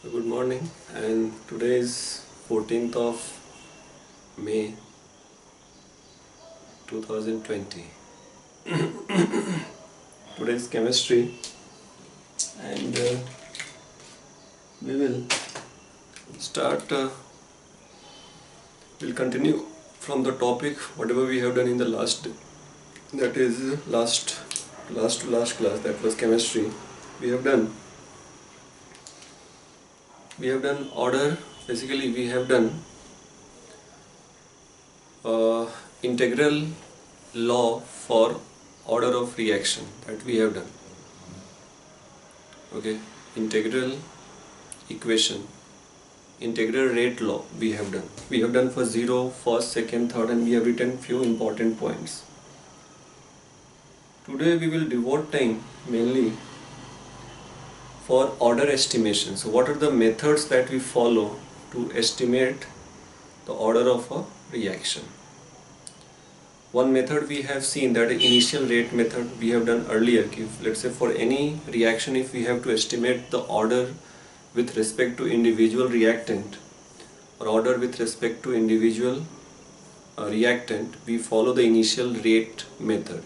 Good morning, and today is 14th of May 2020. Today is chemistry, and we will start. We'll continue from the topic whatever we have done in the last. That is last to last class. That was chemistry. We have done. We have done order. Basically, we have done integral law for order of reaction that we have done. Okay, integral equation, integral rate law we have done. We have done for 0, first, second, third, and we have written few important points. Today we will devote time mainly for order estimation. So what are the methods that we follow to estimate the order of a reaction? One method we have seen, that initial rate method we have done earlier. If let's say for any reaction, if we have to estimate the order with respect to individual reactant or order with respect to individual reactant, we follow the initial rate method.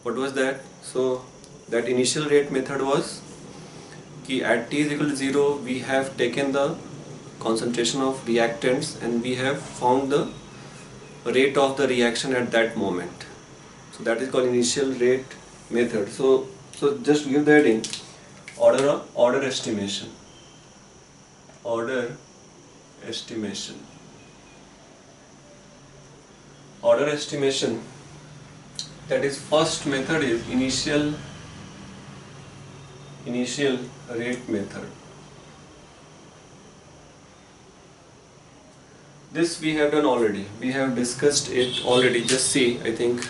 What was that? So that initial rate method was कि at t is equal to 0 we have taken the concentration of reactants and we have found the rate of the reaction at that moment. So that is called initial rate method. So just give the heading order estimation. Order estimation. Order estimation, that is first method is initial rate method. This we have done already. We have discussed it already. Just see, I think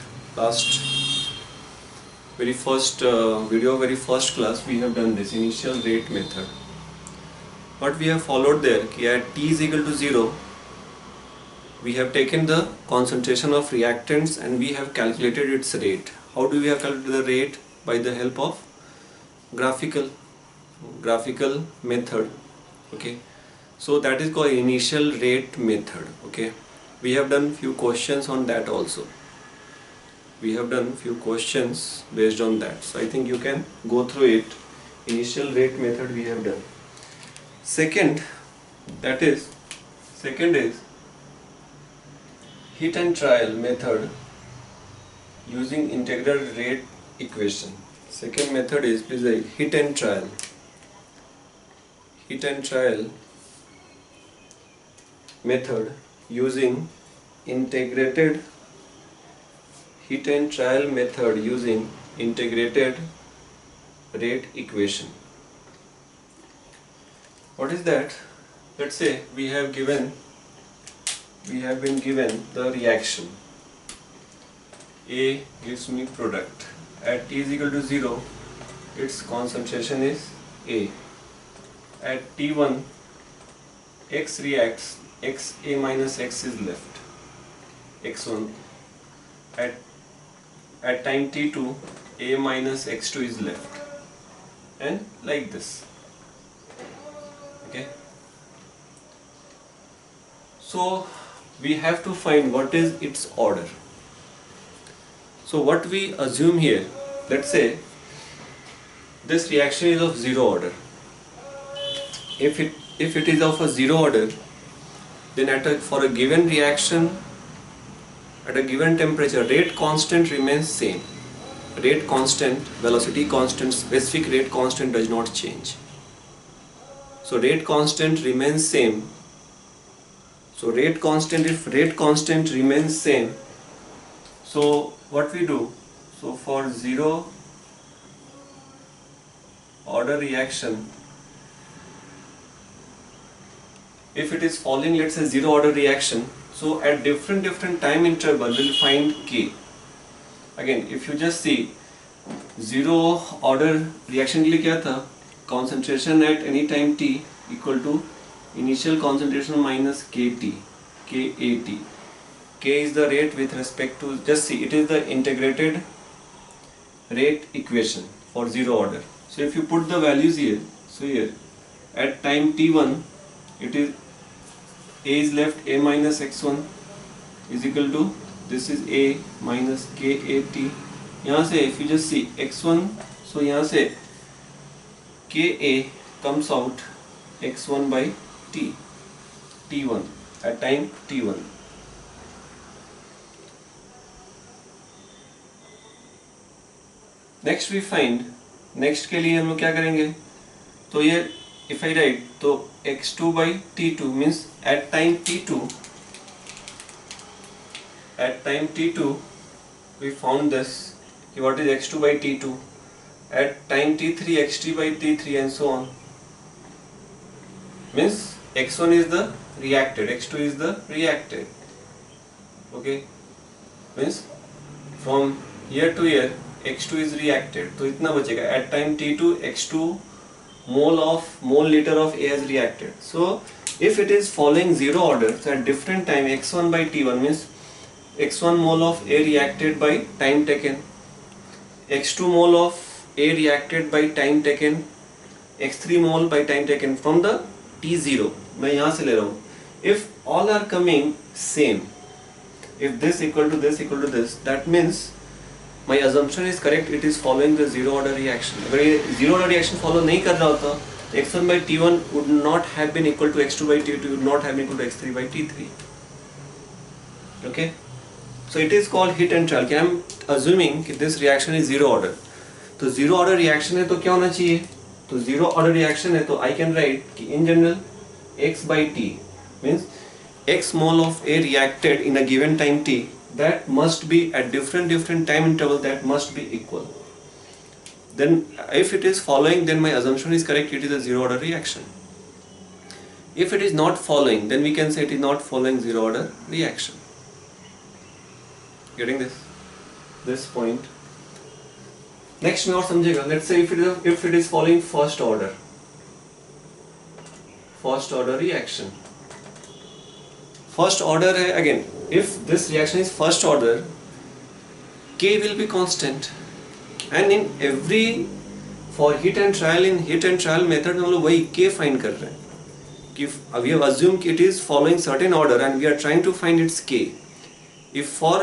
very first class we have done this initial rate method. What we have followed there, at t is equal to 0, we have taken the concentration of reactants and we have calculated its rate. How do we have calculated the rate? By the help of graphical method. Okay, so that is called initial rate method. Okay, we have done few questions on that also. We have done few questions based on that, so I think you can go through it. Initial rate method we have done. Second is hit and trial method using integral rate equation. Second method is hit and trial method using integrated rate equation. What is that? Let's say we have been given the reaction. A gives me product. At t is equal to 0, its concentration is A. At T1, X reacts, XA minus X is left, X1. At time T2, A minus X2 is left, and like this. Okay. So we have to find what is its order. So what we assume here, let's say this reaction is of 0 order. If it is of a 0 order, then for a given reaction at a given temperature, rate constant remains same. Rate constant, velocity constant, specific rate constant does not change. So rate constant remains same. So if rate constant remains same, so what we do? So for 0 order reaction, if it is following, let's say 0 order reaction, so at different time interval we'll find K. Again, if you just see 0 order reaction के लिए क्या था? Concentration at any time t equal to initial concentration minus KT, KAT. K is the rate with respect to, just see, it is the integrated rate equation for 0 order. So if you put the values here, so here at time t1 it is a is left a minus x1 is equal to this is a minus k a t. यहाँ से if you just see x1, so यहाँ से k a comes out x1 by t1 at time t1. Next we find, next के लिए हम लोग क्या करेंगे, तो ये इफ आई राइट तो x2 by t2 means at time t2 we found this कि what is x2 by t2, at time t3 x3 by t3 and so on. Means x1 is the reacted, x2 is the reacted. Okay, means from here to here x2 is reacted, तो इतना बचेगा. At time t2 x2 mole liter of A has reacted. So if it is following zero order, so at different time x1 by t1 means x1 mole of A reacted by time taken, x2 mole of A reacted by time taken, x3 mole by time taken from the t0. मैं यहाँ से ले रहा हूँ. If all are coming same, if this equal to this equal to this, that means my assumption is correct, it is following the zero order reaction. अगर ये zero order reaction follow नहीं कर रहा होता, x1 by t1 would not have been equal to x2 by t2, would not have been equal to x3 by t3. Okay, so it is called hit and trial. कि I'm assuming कि this reaction is zero order. तो zero order reaction है तो क्या होना चाहिए, तो zero order reaction है तो I can write कि in general x by t means x mole of A reacted in a given time t, that must be at different time interval, that must be equal. Then if it is following, then my assumption is correct, it is a zero order reaction. If it is not following, then we can say it is not following zero order reaction. Getting this point? Next में और समझेगा. Let's say if it is following first order reaction. First order है again. If this reaction is first order, K will be constant, and in every for hit and trial, in hit and trial method हम लोग वही K find कर रहे हैं कि we have assumed it is following certain order and we are trying to find its K. If for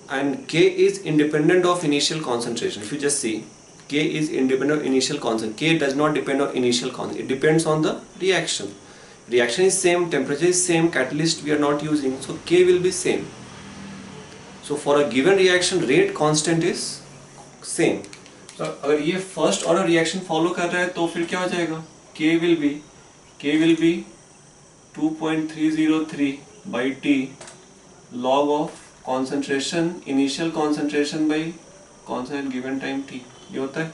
and K is independent of initial concentration. If you just see, K is independent of initial concentration. K does not depend on initial concentration. It depends on the reaction. Reaction is same, temperature is same, catalyst we are not using, so K will be same. So for a given reaction, rate constant is same. So अगर ये first order reaction follow कर रहा है तो फिर क्या हो जाएगा, K will be 2.303 by T log of concentration, initial concentration by constant given time T. ये होता है.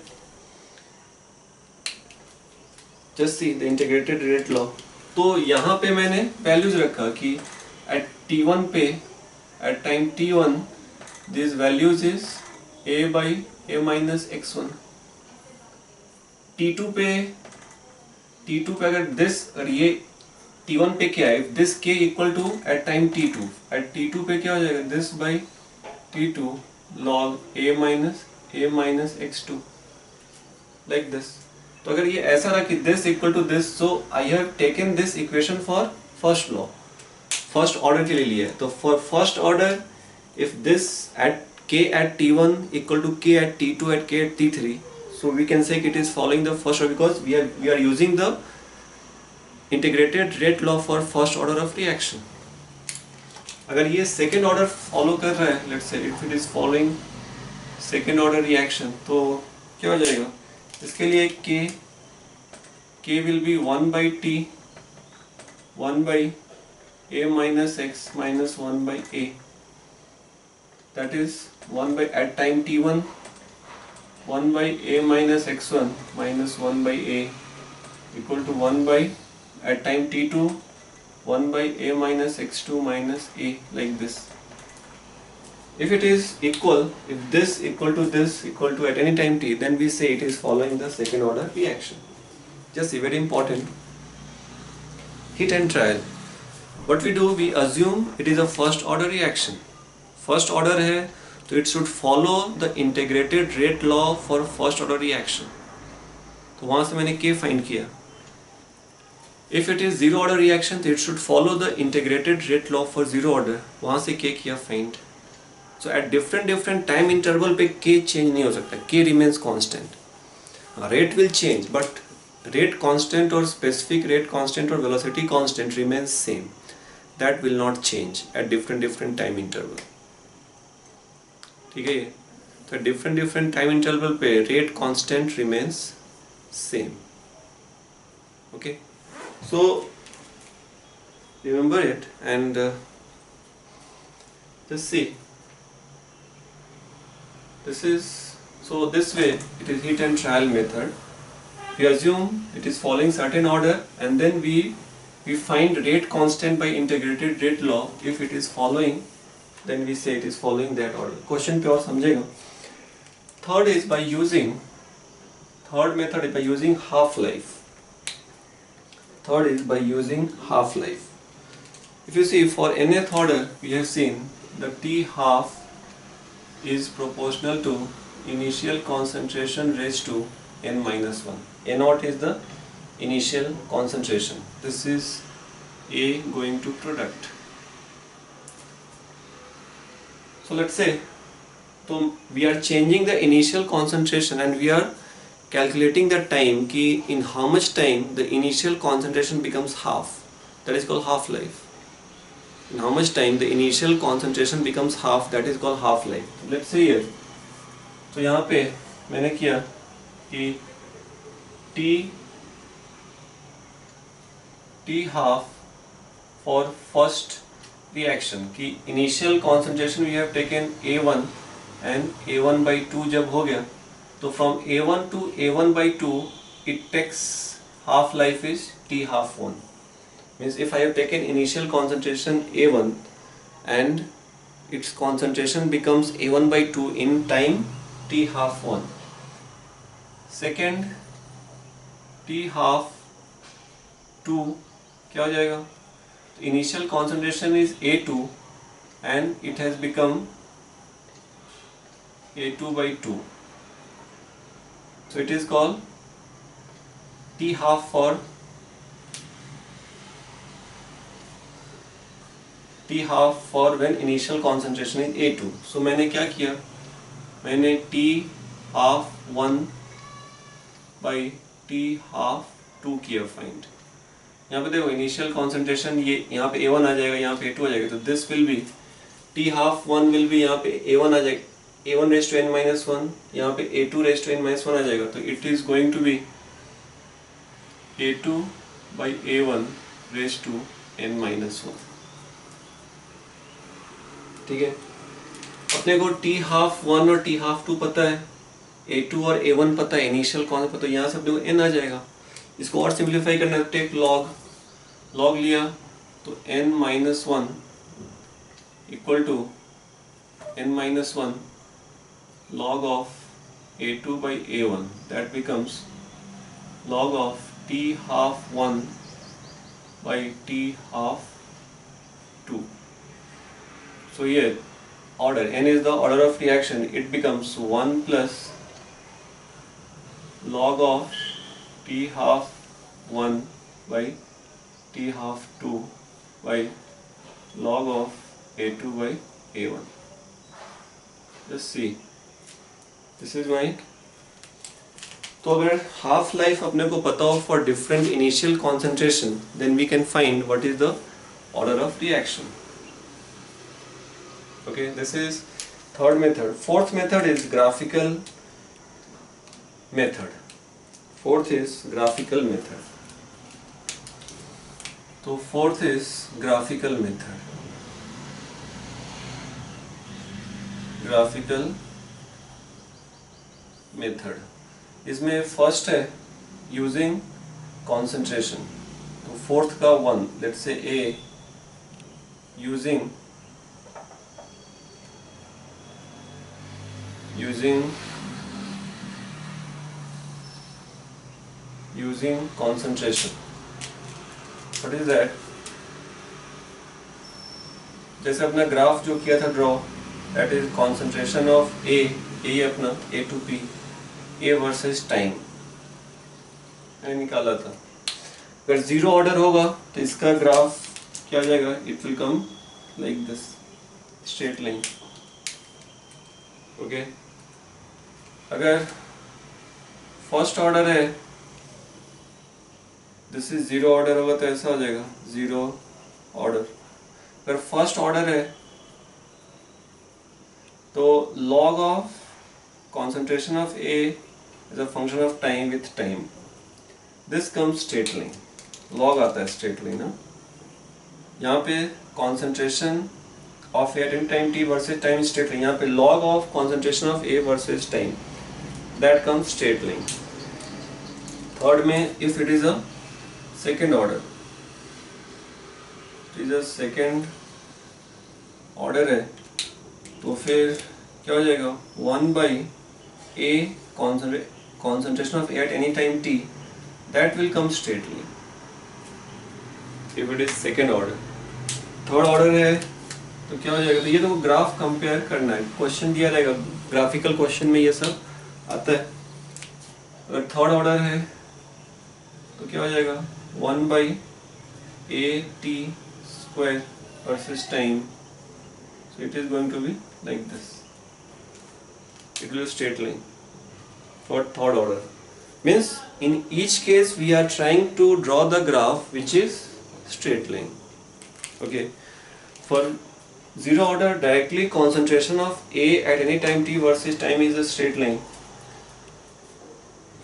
Just see the integrated rate law. तो यहाँ पे मैंने वैल्यूज रखा कि एट t1 पे at time t1 this values is a by a minus x1. t2 पे अगर दिस, अगर ये t1 पे क्या है, this k equal to at time t2, at t2 पे क्या हो जाएगा, this by t2 log a minus x2 like this. तो अगर ये ऐसा रहा कि this equal to this, so I have taken this equation for first law, first order के लिए लिया है. तो for first order, if this at k at t1 equal to k at t2 at k at t3, so we can say it is following the first order because we are using the integrated rate law for first order of reaction. अगर ये second order follow कर रहा है, let's say if it is following second order reaction, तो क्या हो जाएगा, इसके लिए K will be 1 by T, 1 by A minus X minus 1 by A, that is 1 by at time T1 1 by A minus X1 minus 1 by A equal to 1 by at time T2 1 by A minus X2 minus A, like this. If it is equal, if this equal to this equal to at any time t, then we say it is following the second order reaction. Just see, very important. Hit and trial. What we do, we assume it is a first order reaction. First order है तो it should follow the integrated rate law for first order reaction. तो वहाँ से मैंने K find किया. If it is zero order reaction, it should follow the integrated rate law for zero order. वहाँ से K किया find. So at different time interval पे K change नहीं हो सकता. K remains constant. Rate will change, but rate constant or specific rate constant or velocity constant remains same. That will not change at different time interval. ठीक है ये? तो different time interval पे rate constant remains same. Okay. So remember it and just see. This way it is hit and trial method. We assume it is following certain order and then we find rate constant by integrated rate law. If it is following, then we say it is following that order. Question पे और समझेगा. Third method is by using half-life. Third is by using half-life. If you see, for nth order we have seen the T half is proportional to initial concentration raised to n minus 1. A naught is the initial concentration. This is A going to product. So let's say, so we are changing the initial concentration and we are calculating the time कि in how much time the initial concentration becomes half. That is called half-life. In how much time the initial concentration becomes half, that is called half-life. Let's say here, तो यहाँ पे मैंने किया कि T half for first reaction कि initial concentration we have taken A1 and A1 by 2 जब हो गया तो from A1 to A1 by 2 it takes half life is T half 1. Means if I have taken initial concentration A1 and its concentration becomes A1 by 2 in time T half 1. Second T half 2 क्या हो जाएगा? Initial concentration is A2 and it has become A2 by 2. So it is called T half for when initial concentration is A2. So मैंने क्या किया? मैंने T half 1 by T half 2 किया find. यहाँ पे देखो initial concentration ये यहाँ पे A1 आ जाएगा, यहाँ पे A2 आ जाएगा, तो this will be T half 1 will be यहाँ पे A1 आ जाएगा, A1 raised to n minus 1, यहाँ पे A2 raised to n minus 1 आ जाएगा, तो it is going to be A2 by A1 raised to n minus 1. ठीक है, अपने को T half 1 और T half 2 पता है, A2 और A1 पता है, इनिशियल कौन पता है, यहाँ से अपने को n आ जाएगा. इसको और सिंप्लीफाई करना है, टेक log लिया तो n minus 1 equal to n minus 1 log of A2 by A1, that becomes log of T half 1 by T half 2. So here order, n is the order of reaction, it becomes 1 plus log of T half 1 by T half 2 by log of A2 by A1. Just see, this is my, तो अगर half life अपने को पता हो for different initial concentration, then we can find what is the order of reaction. Okay, this is third method. Fourth method is graphical method. Fourth is graphical method. So fourth is graphical method. Graphical method. इसमें first है using concentration. तो fourth का 1, let's say A, using concentration. What is that? जैसे अपना graph जो किया था draw, that is concentration of A अपना A to P, A versus time मैंने निकाला था. अगर जीरो ऑर्डर होगा तो इसका ग्राफ क्या हो जाएगा, it will come like this, straight line. Okay, अगर फर्स्ट ऑर्डर है, दिस इज जीरो ऑर्डर होगा तो ऐसा हो जाएगा जीरो ऑर्डर। अगर फर्स्ट ऑर्डर है तो log of concentration of A is a function of time with time. This comes straight line. log आता है straight line ना। यहाँ पे concentration of A at time t versus time straight line। यहाँ पे log of concentration of A versus time, that comes straight line. Third में if it is a second order, it is a second order है तो फिर क्या हो जाएगा, 1/A concentration of A at any time t, that will come straightly if it is second order. Third order है तो क्या हो जाएगा, तो ये तो ग्राफ कंपेयर करना है, क्वेश्चन दिया रहेगा, ग्राफिकल क्वेश्चन में ये सब आता है। अगर थर्ड ऑर्डर है तो क्या हो जाएगा, 1/A t square versus time, so it is going to be like this, it will be straight line for third order. Means in each case we are trying to draw the graph which is straight line. Okay, for zero order directly concentration of A at any time t versus time is a straight line.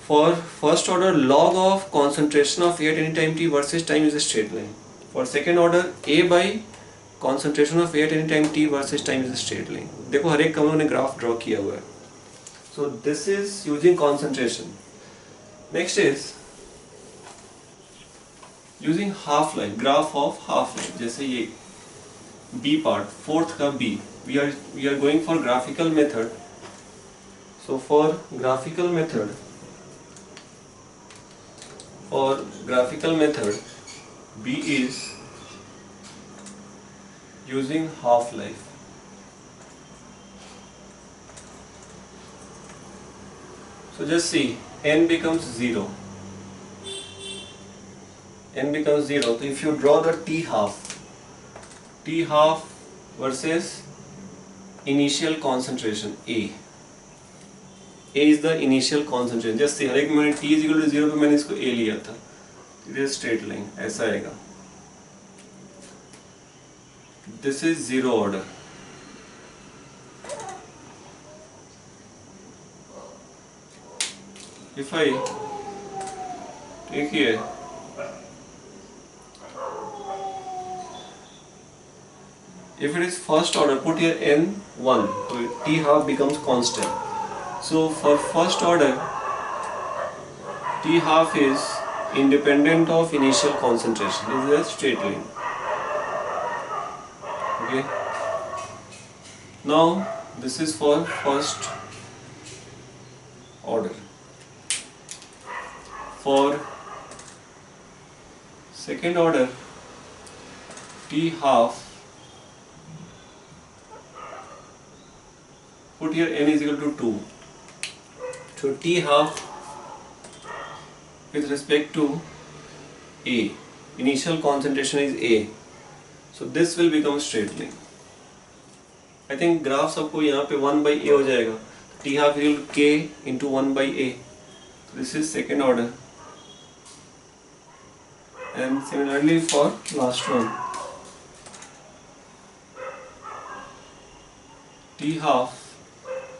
For first order log of concentration of A at any time t versus time is a straight line. For second order A by concentration of A at any time t versus time is a straight line. देखो हर एक का उन्होंने graph draw किया हुआ है। So this is using concentration. Next is using half life, graph of half life. जैसे ये B part, fourth का B, we are going for graphical method. So for graphical method, B is using half life. So just see, n becomes 0. N becomes 0. So if you draw the t half versus initial concentration A. A is the initial concentration. Just see, हर एक मैंने t is equal to 0 पे मैंने इसको A लिया था. It is straight line. ऐसा आएगा. This is zero order. If I take here, if it is first order, put here n1, so t half becomes constant. So for first order, t half is independent of initial concentration. This is a straight line. Okay. Now this is for first order. For second order, t half, put here n is equal to 2. So t half with respect to A, initial concentration is A, so this will become straight line. I think graph सबको यहाँ पे 1/A हो जाएगा, t half is equal to k into 1/A. So this is second order. And similarly for last one, t half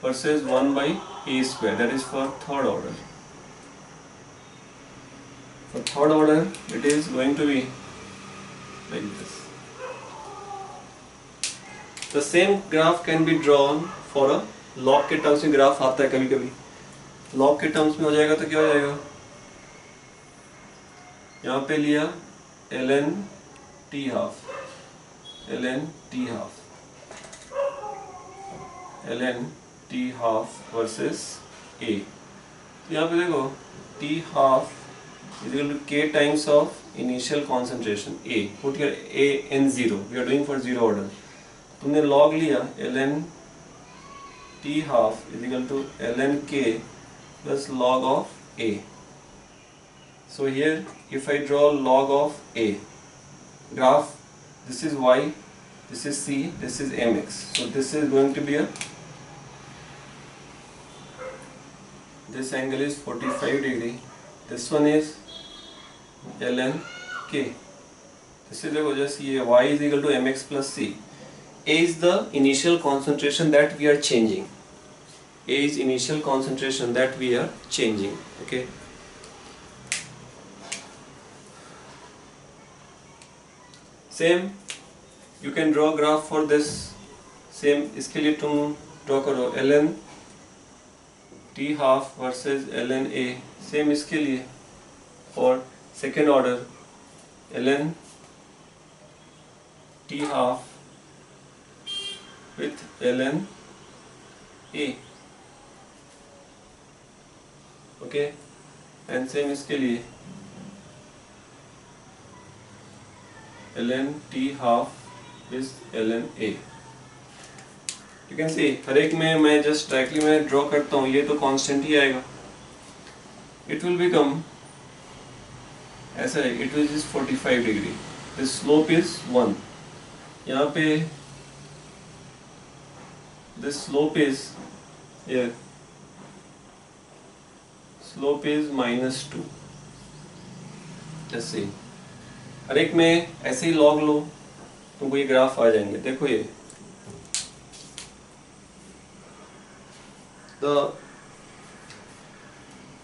versus 1/A square, that is for third order. For third order it is going to be like this. The same graph can be drawn for a log के terms में graph आता है कभी कभी, log के terms में हो जाएगा तो क्या हो जाएगा, यहाँ पे लिया ln t half versus A. तो यहाँ पे देखो t half is equal to k times of initial concentration A. Put here A n0. We are doing for zero order. तुमने log लिया ln t half is equal to ln k plus log of A. So here if I draw log of A graph, this is y, this is c, this is mx. So this is going to be a, this angle is 45 degree, this one is ln k. This is देखो just ये y is equal to mx plus c. A is the initial concentration that we are changing. A is initial concentration that we are changing. Okay. Same, you can draw graph for this. Same, इसके लिए तुम draw करो ln t half versus ln A. Same इसके लिए for second order ln t half with ln A. Okay, and same इसके लिए ln t half is ln A. You can see हर एक में मैं just directly मैं draw करता हूँ, ये तो constant ही आएगा. It will become ऐसा है, it is 45 degree. The slope is 1. यहाँ पे the slope is here. Slope is -2. Just see. हर एक में ऐसे ही log लो, तुमको ये ग्राफ आ जाएंगे. देखो ये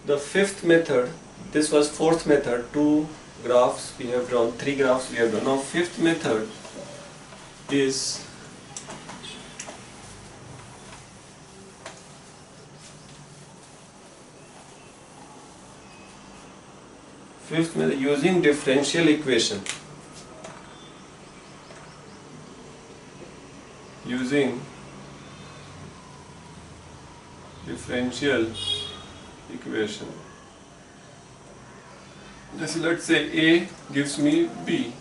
the fifth method, this was fourth method, 2 graphs we have drawn, 3 graphs we have drawn. Now fifth method is using differential equation. Using differential equation. Just let's say A gives me B.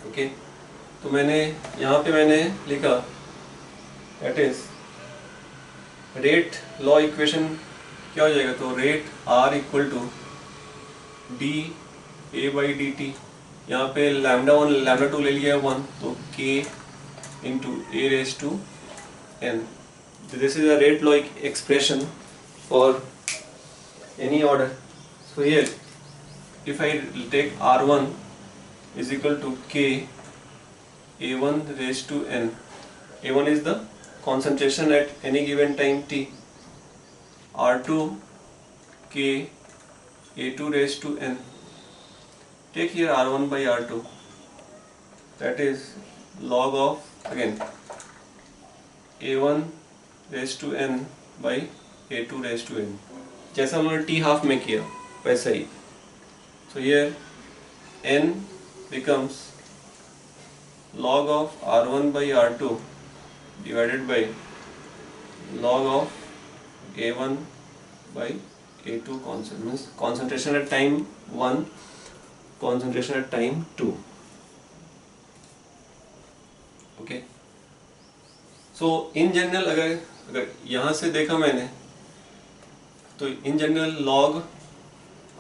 Okay, तो मैंने यहाँ पे मैंने लिखा that is rate law equation क्या हो जाएगा, तो rate R equal to d A by dt. यहाँ पे lambda 1 lambda 2 ले लिया 1, तो K into A raised to n. This is a rate law expression for any order. So here if I take R1 is equal to K A1 raised to n. A1 is the concentration at any given time t. R2 K A2 raised to n. Take here R1 by R2, that is log of again A1 raised to n by A2 raised to n. जैसा हमने t half में किया वैसा ही. So here n becomes log of R1 by R2 divided by log of A1 by A2 constant, means concentration at time 1, concentration at time 2. Okay. So in general अगर यहाँ से देखा मैंने तो in general log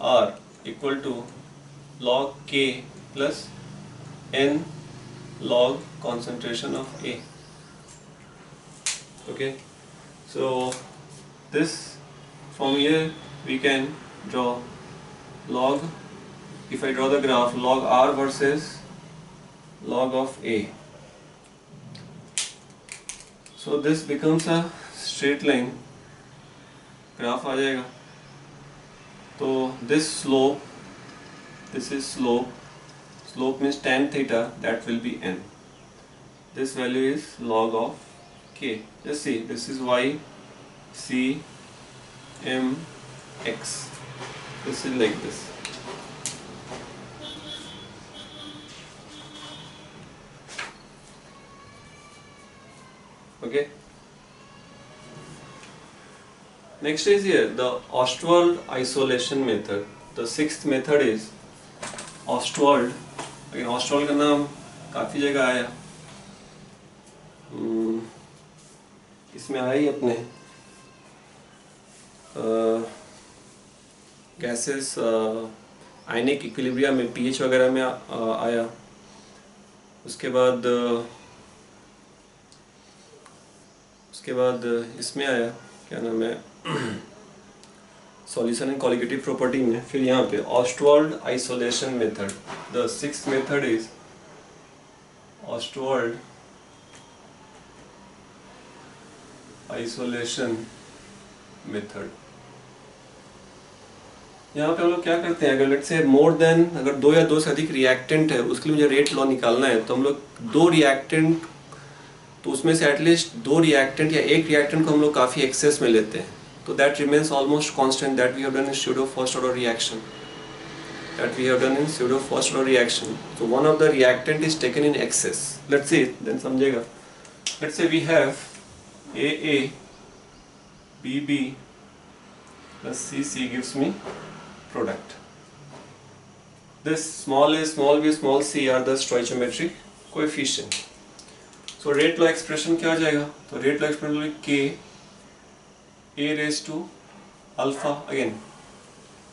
R equal to log K plus n log concentration of A. Okay, so this from here we can draw log, if I draw the graph log R versus log of A. So this becomes a straight line, graph आ जाएगा. तो this slope, this is slope means tan theta, that will be n. This value is log of K. Just see, this is y, c, m, x. This is like this. Okay. Next is here the Ostwald isolation method. The sixth method is Ostwald. Again, Ostwald का नाम काफी जगह आया. इसमें आया ही अपने gases ionic equilibrium में pH वगैरह में आया। उसके बाद इसमें आया, क्या नाम है, सॉल्यूशन एंड कॉलिगेटिव प्रॉपर्टी में। फिर यहाँ पे Ostwald isolation method, the sixth method is Ostwald isolation method. यहाँ पे हम लोग क्या करते हैं, अगर लेट्स से मोर देन, अगर दो या दो से अधिक रिएक्टेंट है, उसके लिए मुझे रेट लॉ निकालना है, तो हम लोग दो रिएक्टेंट, तो उसमें से एटलीस्ट दो रिएक्टेंट या एक रिएक्टेंट को हम लोग काफ़ी एक्सेस में लेते हैं, तो that remains almost constant, that we have done in pseudo first order reaction, so one of the reactant is taken in excess. Let's see, then समझेगा। Let's say we have AA BB plus CC gives me product. This small a, small b, small c are the stoichiometric coefficient. So rate law expression क्या आ जाएगा, तो rate law expression K A raised to alpha, again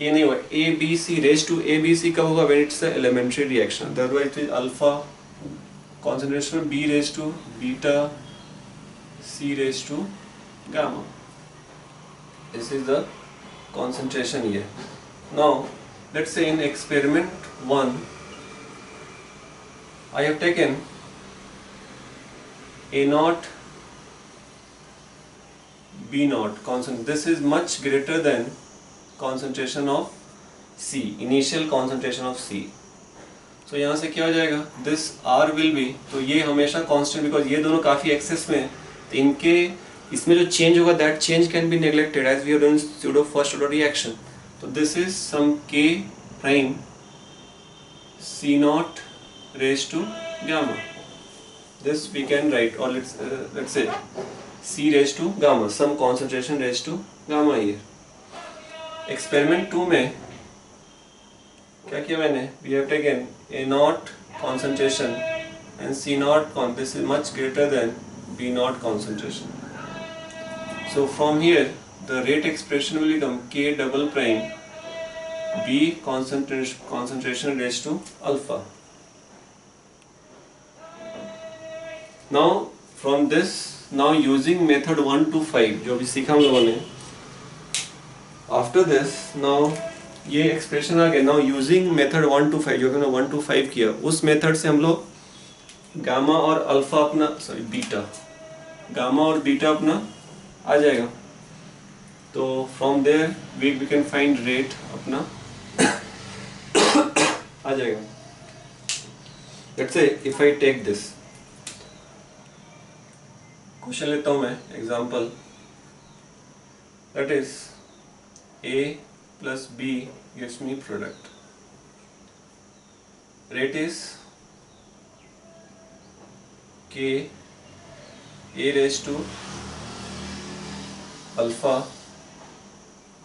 A नहीं होगा, A B C raised to A B C कब होगा, when it's a elementary reaction, otherwise it is alpha concentration B raised to beta C raised to gamma. This is the concentration here. Now let's say in experiment 1 I have taken A naught B naught concentration. This is much greater than concentration of C, initial concentration of C. So यहाँ से क्या हो जाएगा, this R will be, तो ये हमेशा constant, because ये दोनों काफ़ी excess में है, तो इनके इसमें जो change होगा that change can be neglected as we have done pseudo first order reaction. तो this is some K prime C naught raised to gamma. This we can write, or let's say C raised to gamma, some concentration raised to gamma here. Experiment 2 में क्या किया मैंने, we have taken A naught concentration and C naught, this is much greater than B naught concentration. So from here the rate expression will become K double prime B concentration raised to alpha. Now from this, now using method 1 to 5 जो भी सीखा हम लोगों ने, after this now ये expression आ गया। Now using method 1 to 5, जो हमने 1 to 5 किया, उस मेथड से हम लोग गामा और अल्फा अपना, सॉरी बीटा, गामा और बीटा अपना आ जाएगा। तो from there we can find rate अपना आ जाएगा। Let's say if I take this question लेता हूं मैं, example, that is A plus B gives me product. Rate is K A raised to alpha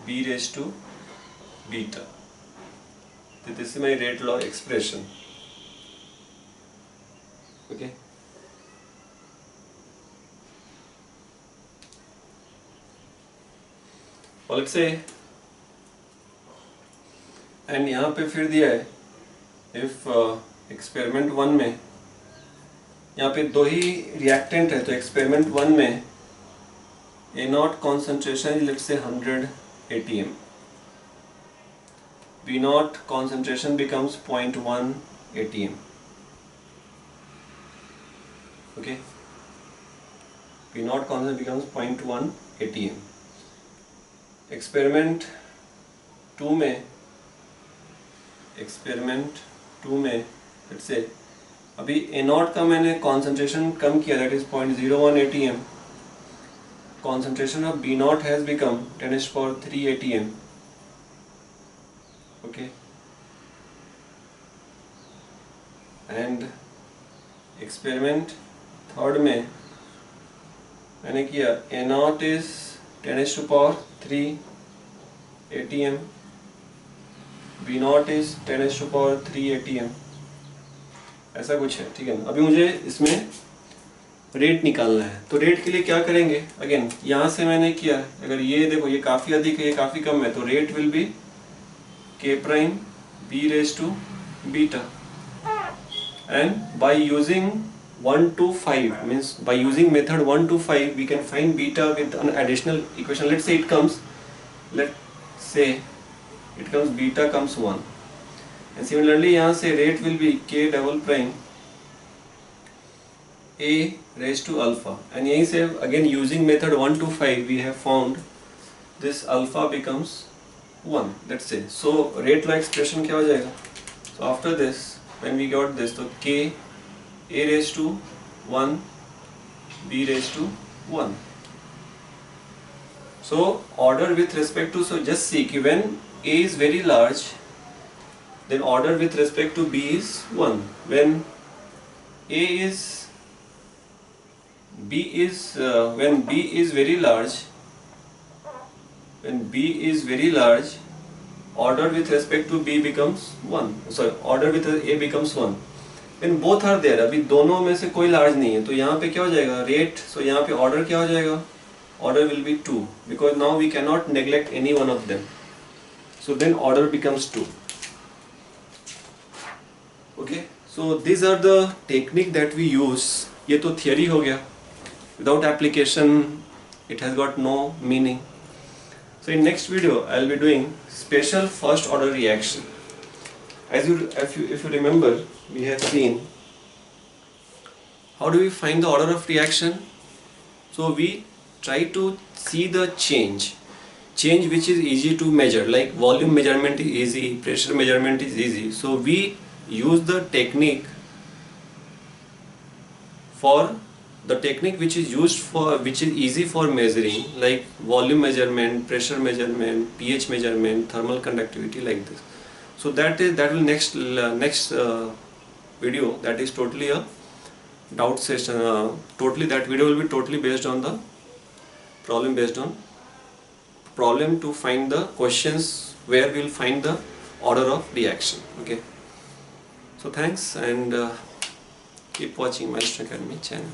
B raised to beta. So this is my rate law expression. Okay. Or let's say, and यहाँ पे फिर दिया है, if experiment 1 में यहाँ पे दो ही reactant है, तो एक्सपेरिमेंट 1 में A naught concentration is let's say 100 atm, B naught concentration becomes 0.1 atm. Okay, B naught concentration becomes 0.1 atm. Experiment 2 में लेट्स से अभी A naught का मैंने कॉन्सेंट्रेशन कम किया, that is 0.01 atm. Concentration of B naught has become 10⁻³ atm. Okay, and experiment 3rd में मैंने किया A naught is 10⁻³ atm, B naught is 10⁻³ atm, ऐसा कुछ है। ठीक है, अभी मुझे इसमें रेट निकालना है, तो रेट के लिए क्या करेंगे, अगेन यहाँ से मैंने किया, अगर ये देखो ये काफ़ी अधिक है, ये काफ़ी कम है, तो rate will be k prime b raised to beta, and by using 1 to 5, means by using method 1 to 5 we can find beta with an additional equation. Let's say it comes beta comes 1, and similarly यहाँ से rate will be k double prime a raised to alpha, and यहीं से again using method 1 to 5 we have found this alpha becomes 1, let's say. So rate law expression क्या हो जाएगा? So after this, when we got this, so k a raised to 1 b raised to 1. So order with respect to, so just see कि when a is very large, then order with respect to b is 1. When when b is very large, order with respect to b becomes 1. Sorry, order with a becomes 1. When both are there, अभी दोनों में से कोई large नहीं है, तो यहाँ पे क्या हो जाएगा? Rate. So यहाँ पे order क्या हो जाएगा? Order will be 2, because now we cannot neglect any one of them. So then order becomes 2. Okay. So these are the technique that we use. ये तो theory हो गया. Without application, it has got no meaning. So in next video, I'll be doing special first order reaction. If you remember, we have seen how do we find the order of reaction. So we try to see the change which is easy to measure, like volume measurement is easy, pressure measurement is easy. So we use the technique which is easy for measuring, like volume measurement, pressure measurement, pH measurement, thermal conductivity, like this. So that will next video, that is totally a doubt session. That video will be totally based on the problem to find the questions where we will find the order of reaction. Okay. So thanks, and keep watching Maestro Academy channel.